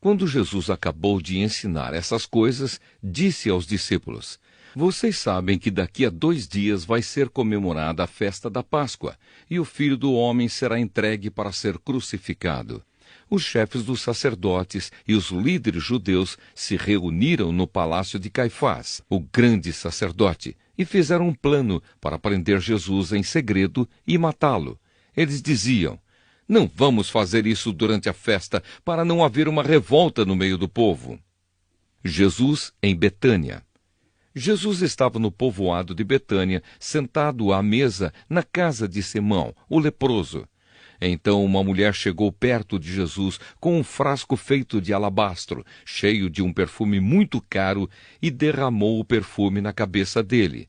Quando Jesus acabou de ensinar essas coisas, disse aos discípulos: Vocês sabem que daqui a 2 dias vai ser comemorada a festa da Páscoa, e o Filho do Homem será entregue para ser crucificado. Os chefes dos sacerdotes e os líderes judeus se reuniram no palácio de Caifás, o grande sacerdote, e fizeram um plano para prender Jesus em segredo e matá-lo. Eles diziam: Não vamos fazer isso durante a festa, para não haver uma revolta no meio do povo. Jesus em Betânia. Jesus estava no povoado de Betânia, sentado à mesa na casa de Simão, o leproso. Então uma mulher chegou perto de Jesus com um frasco feito de alabastro, cheio de um perfume muito caro, e derramou o perfume na cabeça dele.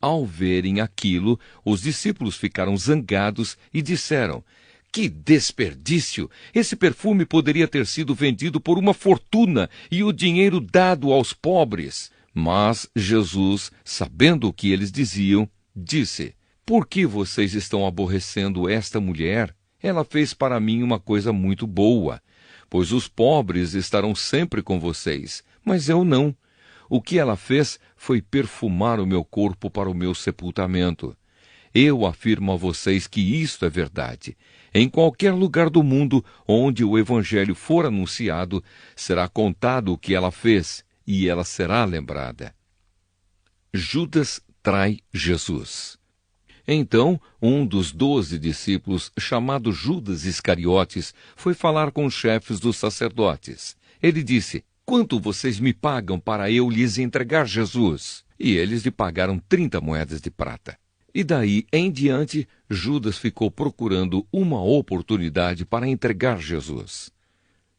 Ao verem aquilo, os discípulos ficaram zangados e disseram: Que desperdício! Esse perfume poderia ter sido vendido por uma fortuna e o dinheiro dado aos pobres. Mas Jesus, sabendo o que eles diziam, disse: Por que vocês estão aborrecendo esta mulher? Ela fez para mim uma coisa muito boa, pois os pobres estarão sempre com vocês, mas eu não. O que ela fez foi perfumar o meu corpo para o meu sepultamento. Eu afirmo a vocês que isto é verdade. Em qualquer lugar do mundo onde o Evangelho for anunciado, será contado o que ela fez, e ela será lembrada. Judas trai Jesus. Então, um dos 12 discípulos, chamado Judas Iscariotes, foi falar com os chefes dos sacerdotes. Ele disse: Quanto vocês me pagam para eu lhes entregar Jesus? E eles lhe pagaram 30 moedas de prata. E daí em diante, Judas ficou procurando uma oportunidade para entregar Jesus.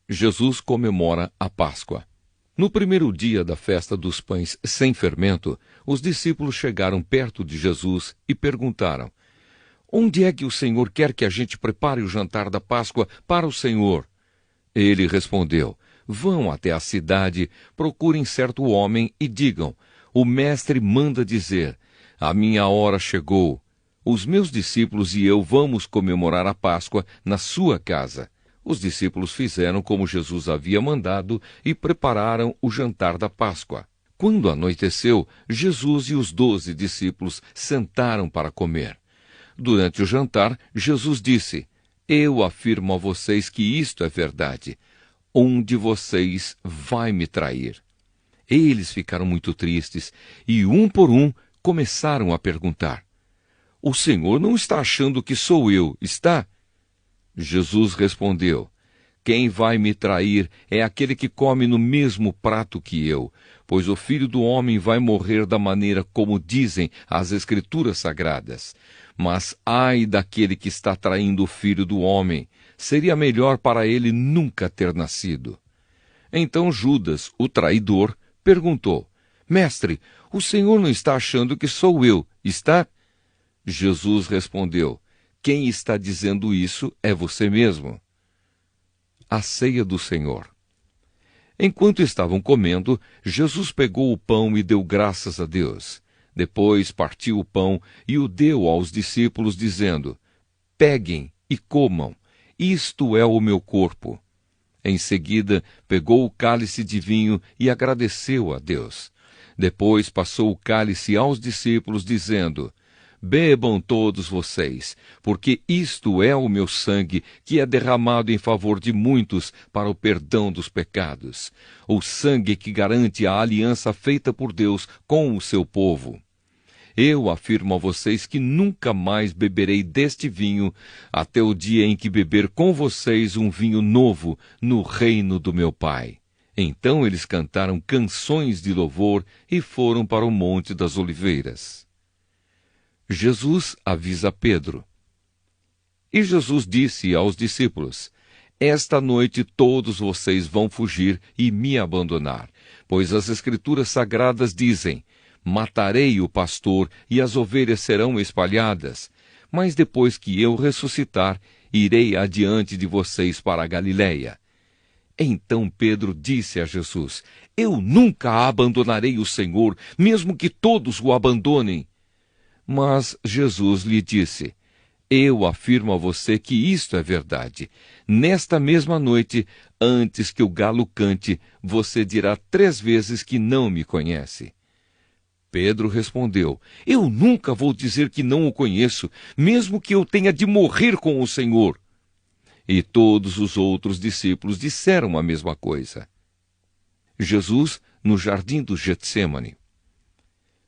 Jesus comemora a Páscoa. No primeiro dia da festa dos pães sem fermento, os discípulos chegaram perto de Jesus e perguntaram: Onde é que o Senhor quer que a gente prepare o jantar da Páscoa para o Senhor? Ele respondeu: Vão até a cidade, procurem certo homem e digam: O mestre manda dizer: A minha hora chegou. Os meus discípulos e eu vamos comemorar a Páscoa na sua casa. Os discípulos fizeram como Jesus havia mandado e prepararam o jantar da Páscoa. Quando anoiteceu, Jesus e os 12 discípulos sentaram para comer. Durante o jantar, Jesus disse: Eu afirmo a vocês que isto é verdade. Um de vocês vai me trair. Eles ficaram muito tristes e, um por um, começaram a perguntar: O Senhor não está achando que sou eu, está? Jesus respondeu: Quem vai me trair é aquele que come no mesmo prato que eu, pois o Filho do Homem vai morrer da maneira como dizem as Escrituras Sagradas. Mas ai daquele que está traindo o Filho do Homem, seria melhor para ele nunca ter nascido. Então Judas, o traidor, perguntou: Mestre, o Senhor não está achando que sou eu, está? Jesus respondeu: Quem está dizendo isso é você mesmo. A ceia do Senhor. Enquanto estavam comendo, Jesus pegou o pão e deu graças a Deus. Depois partiu o pão e o deu aos discípulos, dizendo: Peguem e comam, isto é o meu corpo. Em seguida, pegou o cálice de vinho e agradeceu a Deus. Depois passou o cálice aos discípulos, dizendo: Bebam todos vocês, porque isto é o meu sangue, que é derramado em favor de muitos para o perdão dos pecados. O sangue que garante a aliança feita por Deus com o seu povo. Eu afirmo a vocês que nunca mais beberei deste vinho, até o dia em que beber com vocês um vinho novo no reino do meu Pai. Então eles cantaram canções de louvor e foram para o Monte das Oliveiras. Jesus avisa Pedro. E Jesus disse aos discípulos: Esta noite todos vocês vão fugir e me abandonar, pois as Escrituras Sagradas dizem: Matarei o pastor e as ovelhas serão espalhadas. Mas depois que eu ressuscitar, irei adiante de vocês para a Galiléia. Então Pedro disse a Jesus: Eu nunca abandonarei o Senhor, mesmo que todos o abandonem. Mas Jesus lhe disse: Eu afirmo a você que isto é verdade. Nesta mesma noite, antes que o galo cante, você dirá 3 vezes que não me conhece. Pedro respondeu: Eu nunca vou dizer que não o conheço, mesmo que eu tenha de morrer com o Senhor. E todos os outros discípulos disseram a mesma coisa. Jesus no jardim do Getsêmani.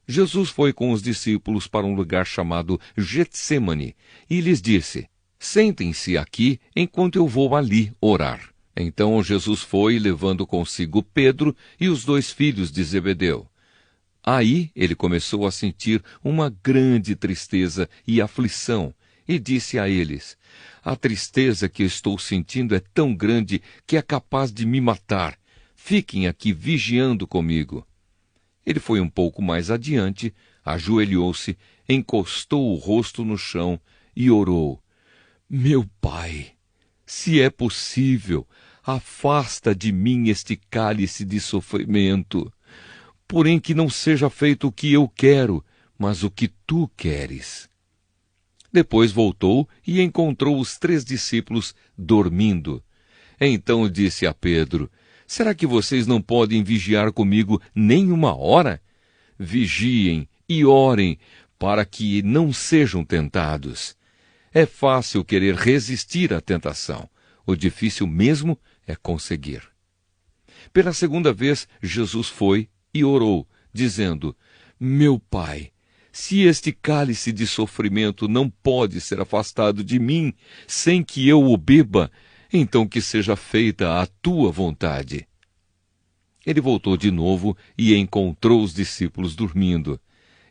Jesus foi com os discípulos para um lugar chamado Getsêmani e lhes disse: Sentem-se aqui enquanto eu vou ali orar. Então Jesus foi, levando consigo Pedro e os 2 filhos de Zebedeu. Aí ele começou a sentir uma grande tristeza e aflição, e disse a eles: A tristeza que eu estou sentindo é tão grande que é capaz de me matar. Fiquem aqui vigiando comigo. Ele foi um pouco mais adiante, ajoelhou-se, encostou o rosto no chão e orou: Meu Pai, se é possível, afasta de mim este cálice de sofrimento. Porém que não seja feito o que eu quero, mas o que tu queres. Depois voltou e encontrou os 3 discípulos dormindo. Então disse a Pedro: Será que vocês não podem vigiar comigo nem 1 hora? Vigiem e orem, para que não sejam tentados. É fácil querer resistir à tentação. O difícil mesmo é conseguir. Pela 2ª vez, Jesus foi e orou, dizendo: Meu Pai, se este cálice de sofrimento não pode ser afastado de mim sem que eu o beba, então que seja feita a tua vontade. Ele voltou de novo e encontrou os discípulos dormindo.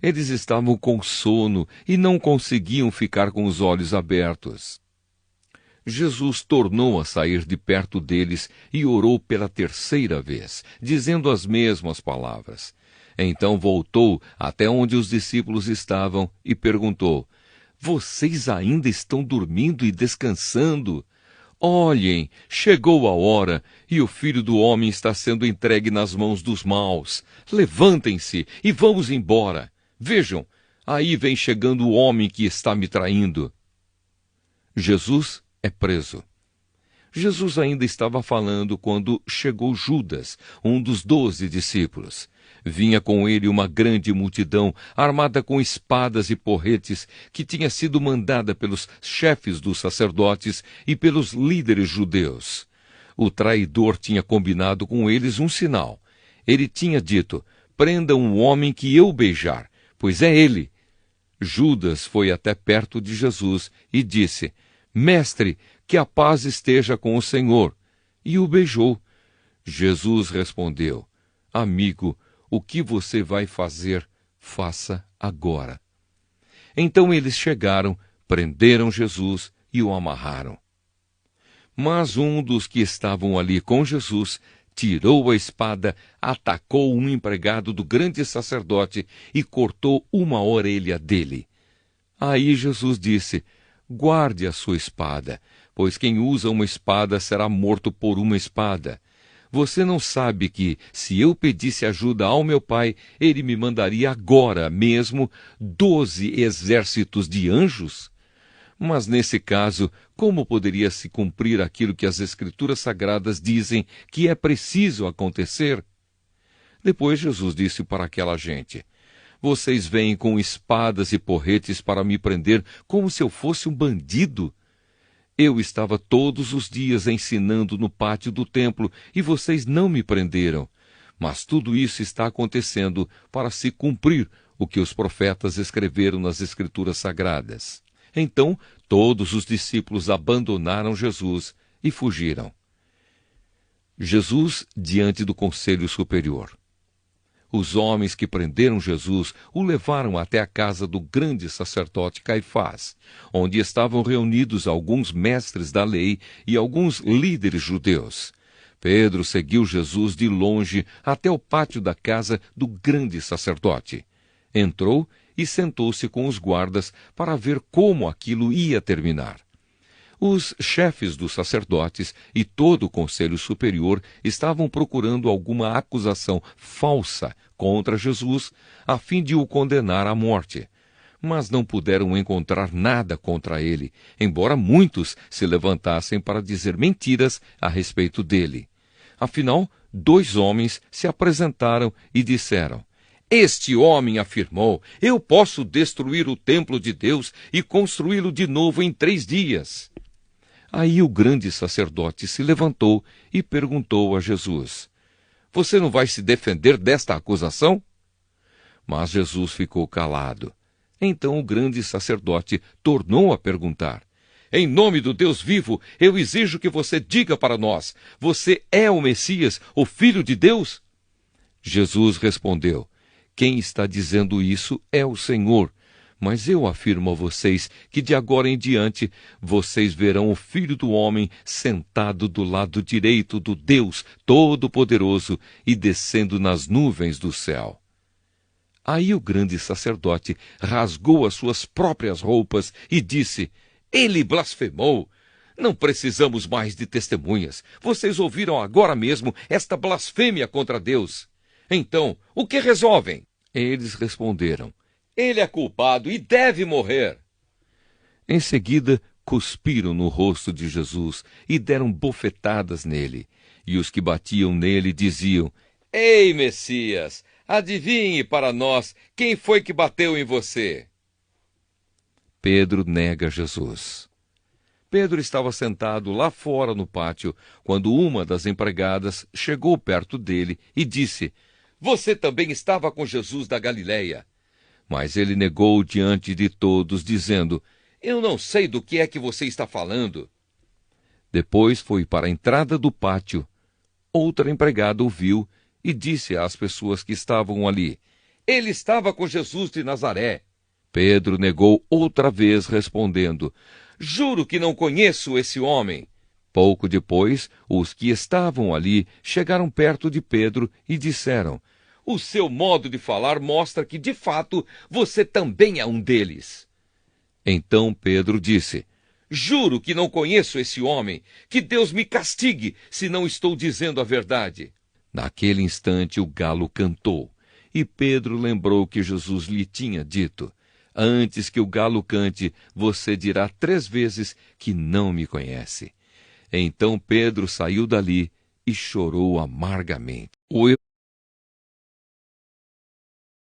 Eles estavam com sono e não conseguiam ficar com os olhos abertos. Jesus tornou a sair de perto deles e orou pela 3ª vez, dizendo as mesmas palavras. Então voltou até onde os discípulos estavam e perguntou: Vocês ainda estão dormindo e descansando? Olhem, chegou a hora e o Filho do Homem está sendo entregue nas mãos dos maus. Levantem-se e vamos embora. Vejam, aí vem chegando o homem que está me traindo. Jesus é preso. Jesus ainda estava falando quando chegou Judas, um dos 12 discípulos. Vinha com ele uma grande multidão, armada com espadas e porretes, que tinha sido mandada pelos chefes dos sacerdotes e pelos líderes judeus. O traidor tinha combinado com eles um sinal. Ele tinha dito: Prendam o homem que eu beijar, pois é ele. Judas foi até perto de Jesus e disse: Mestre, que a paz esteja com o Senhor. E o beijou. Jesus respondeu: Amigo, o que você vai fazer, faça agora. Então eles chegaram, prenderam Jesus e o amarraram. Mas um dos que estavam ali com Jesus tirou a espada, atacou um empregado do grande sacerdote e cortou uma orelha dele. Aí Jesus disse: Guarde a sua espada, pois quem usa uma espada será morto por uma espada. Você não sabe que, se eu pedisse ajuda ao meu Pai, ele me mandaria agora mesmo 12 exércitos de anjos? Mas nesse caso, como poderia se cumprir aquilo que as Escrituras Sagradas dizem que é preciso acontecer? Depois Jesus disse para aquela gente: Vocês vêm com espadas e porretes para me prender como se eu fosse um bandido? Eu estava todos os dias ensinando no pátio do templo e vocês não me prenderam. Mas tudo isso está acontecendo para se cumprir o que os profetas escreveram nas Escrituras Sagradas. Então, todos os discípulos abandonaram Jesus e fugiram. Jesus diante do Conselho Superior. Os homens que prenderam Jesus o levaram até a casa do grande sacerdote Caifás, onde estavam reunidos alguns mestres da lei e alguns líderes judeus. Pedro seguiu Jesus de longe até o pátio da casa do grande sacerdote. Entrou e sentou-se com os guardas para ver como aquilo ia terminar. Os chefes dos sacerdotes e todo o conselho superior estavam procurando alguma acusação falsa contra Jesus, a fim de o condenar à morte. mas não puderam encontrar nada contra ele, embora muitos se levantassem para dizer mentiras a respeito dele. Afinal, 2 homens se apresentaram e disseram: Este homem afirmou: Eu posso destruir o templo de Deus e construí-lo de novo em 3 dias. Aí o grande sacerdote se levantou e perguntou a Jesus: Você não vai se defender desta acusação? Mas Jesus ficou calado. Então o grande sacerdote tornou a perguntar: Em nome do Deus vivo, eu exijo que você diga para nós: Você é o Messias, o Filho de Deus? Jesus respondeu: Quem está dizendo isso é o Senhor. Mas eu afirmo a vocês que de agora em diante vocês verão o Filho do Homem sentado do lado direito do Deus Todo-Poderoso e descendo nas nuvens do céu. Aí o grande sacerdote rasgou as suas próprias roupas e disse: Ele blasfemou! Não precisamos mais de testemunhas. Vocês ouviram agora mesmo esta blasfêmia contra Deus. Então, o que resolvem? Eles responderam: Ele é culpado e deve morrer. Em seguida, cuspiram no rosto de Jesus e deram bofetadas nele. E os que batiam nele diziam: Ei, Messias, adivinhe para nós quem foi que bateu em você. Pedro nega Jesus. Pedro estava sentado lá fora no pátio, quando uma das empregadas chegou perto dele e disse: Você também estava com Jesus da Galileia. Mas ele negou diante de todos, dizendo: Eu não sei do que é que você está falando. Depois foi para a entrada do pátio. Outra empregada o viu e disse às pessoas que estavam ali: Ele estava com Jesus de Nazaré. Pedro negou outra vez, respondendo: Juro que não conheço esse homem. Pouco depois, os que estavam ali chegaram perto de Pedro e disseram: O seu modo de falar mostra que, de fato, você também é um deles. Então Pedro disse: Juro que não conheço esse homem. Que Deus me castigue se não estou dizendo a verdade. Naquele instante o galo cantou, e Pedro lembrou que Jesus lhe tinha dito: Antes que o galo cante, você dirá 3 vezes que não me conhece. Então Pedro saiu dali e chorou amargamente.